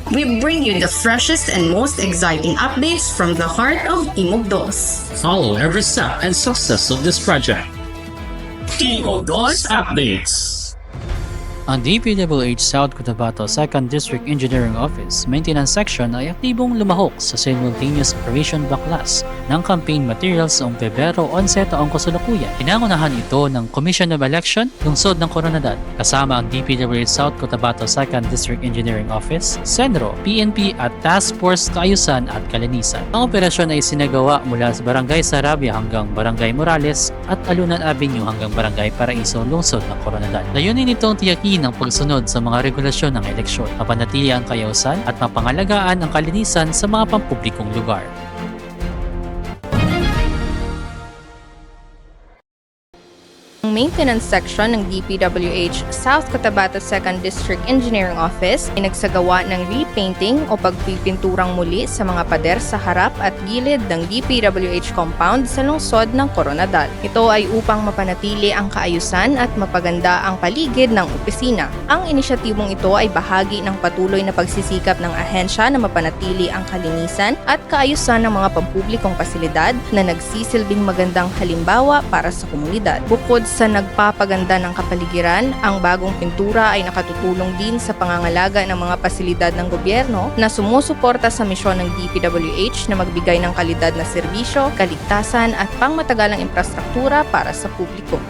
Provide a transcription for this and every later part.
We bring you the freshest and most exciting updates from the heart of Timog Dos. Follow every step and success of this project. Timog Dos Updates. Ang DPWH South Cotabato 2nd District Engineering Office Maintenance Section ay aktibong lumahok sa simultaneous operation backlash ng campaign materials noong Pebrero 11 taong kasalukuyan. Pinangunahan ito ng Commission of Election, lungsod ng Coronadal, kasama ang DPWH South Cotabato 2nd District Engineering Office, Senro, PNP at Task Force Kaayusan at Kalinisan. Ang operasyon ay sinagawa mula sa Barangay Sarabia hanggang Barangay Morales at Alunan Avenue hanggang Barangay Paraiso, lungsod ng Coronadal. Layunin nitong tiyakin ang pagsunod sa mga regulasyon ng eleksyon, mapanatili ang kaayusan at mapangalagaan ang kalinisan sa mga pampublikong lugar. Ang maintenance section ng DPWH South Cotabato 2nd District Engineering Office ay nagsagawa ng repainting o pagpipinturang muli sa mga pader sa harap at gilid ng DPWH compound sa lungsod ng Coronadal. Ito ay upang mapanatili ang kaayusan at mapaganda ang paligid ng opisina. Ang inisyatibong ito ay bahagi ng patuloy na pagsisikap ng ahensya na mapanatili ang kalinisan at kaayusan ng mga pampublikong pasilidad na nagsisilbing magandang halimbawa para sa komunidad. Bukod sa nagpapaganda ng kapaligiran, ang bagong pintura ay nakatutulong din sa pangangalaga ng mga pasilidad ng gobyerno na sumusuporta sa misyon ng DPWH na magbigay ng kalidad na serbisyo, kaligtasan at pangmatagalang infrastruktura para sa publiko.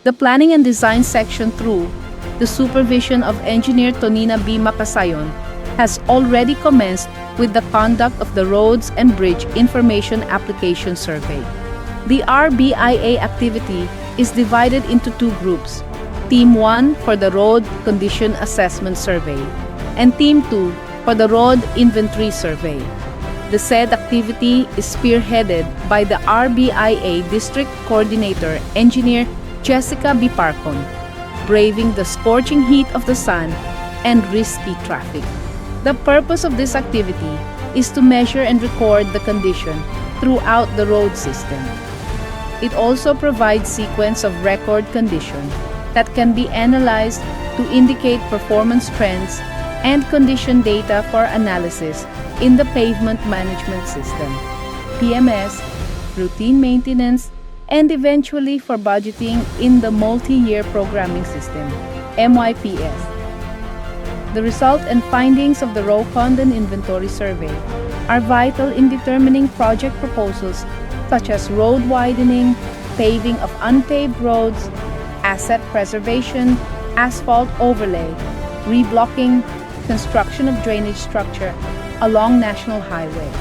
The Planning and Design section through the supervision of Engineer Tonina B. Macasayon has already commenced with the conduct of the Roads and Bridge Information Application Survey. The RBIA activity is divided into two groups, Team 1 for the Road Condition Assessment Survey and Team 2 for the Road Inventory Survey. The said activity is spearheaded by the RBIA District Coordinator Engineer Jessica B. Parcon, braving the scorching heat of the sun and risky traffic. The purpose of this activity is to measure and record the condition throughout the road system. It also provides sequence of record condition that can be analyzed to indicate performance trends and condition data for analysis in the Pavement Management System, PMS, routine maintenance, and eventually for budgeting in the Multi-Year Programming System, MYPS. The result and findings of the ROCON and Inventory Survey are vital in determining project proposals such as road widening, paving of unpaved roads, asset preservation, asphalt overlay, reblocking, construction of drainage structure along National Highway.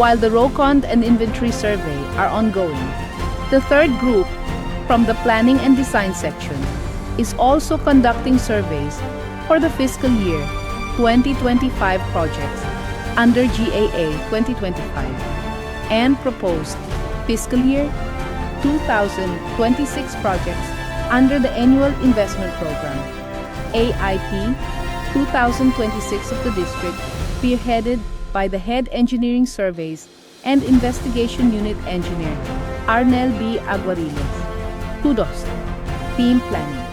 While the ROCON and Inventory Survey are ongoing, the third group from the Planning and Design section is also conducting surveys for the fiscal year 2025 projects under GAA 2025 and proposed fiscal year 2026 projects under the Annual Investment Program AIP 2026 of the district, spearheaded by the Head Engineering Surveys and Investigation Unit Engineer Arnel B. Aguariles. Kudos, Team Planning.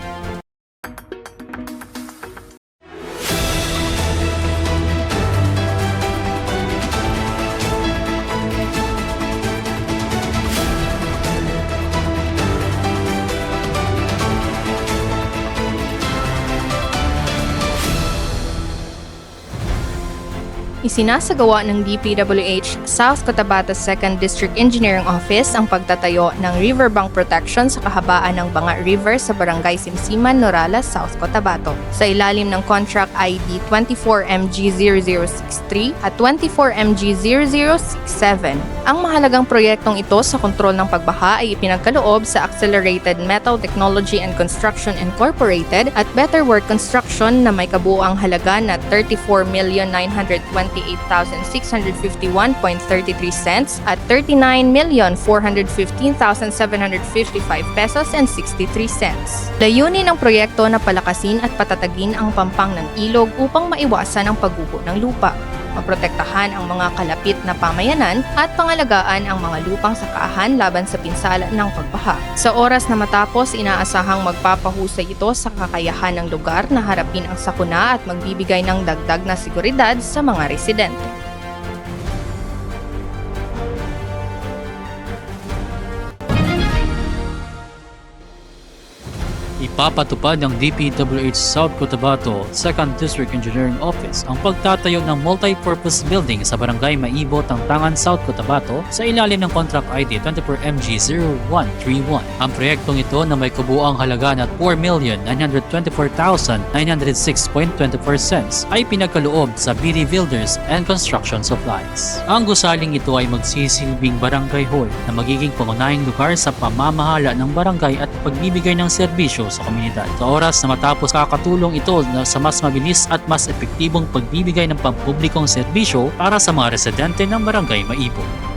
Isinasagawa ng DPWH South Cotabato 2nd District Engineering Office ang pagtatayo ng riverbank protection sa kahabaan ng Banga River sa Barangay Simsiman, Norala, South Cotabato. Sa ilalim ng Contract ID 24MG0063 at 24MG0067, ang mahalagang proyektong ito sa kontrol ng pagbaha ay ipinagkaloob sa Accelerated Metal Technology and Construction Incorporated at Better Work Construction na may kabuuang halaga na 34,928,651.33 cents at 39,415,755 pesos and 63 cents. Layunin ng proyekto na palakasin at patatagin ang pampang ng ilog upang maiwasan ang pagguho ng lupa. maprotektahan ang mga kalapit na pamayanan at pangalagaan ang mga lupang sakaahan laban sa pinsala ng pagbaha. Sa oras na matapos, inaasahang magpapahusay ito sa kakayahan ng lugar na harapin ang sakuna at magbibigay ng dagdag na seguridad sa mga residente. Ipapatupad ng DPWH South Cotabato 2nd District Engineering Office ang pagtatayo ng multi-purpose building sa Barangay Maibo, Tangtangan, South Cotabato sa ilalim ng Contract ID 24MG0131. Ang proyektong ito na may kabuuang halaga na 4,924,906.24 ay pinagkaloob sa BD Builders and Construction Supplies. Ang gusaling ito ay magsisilbing barangay hall na magiging pangunahing lugar sa pamamahala ng barangay at pagbibigay ng serbisyo sa komunidad. Sa oras na matapos, kakatulong ito na sa mas mabilis at mas epektibong pagbibigay ng pampublikong serbisyo para sa mga residente ng Barangay Maibo.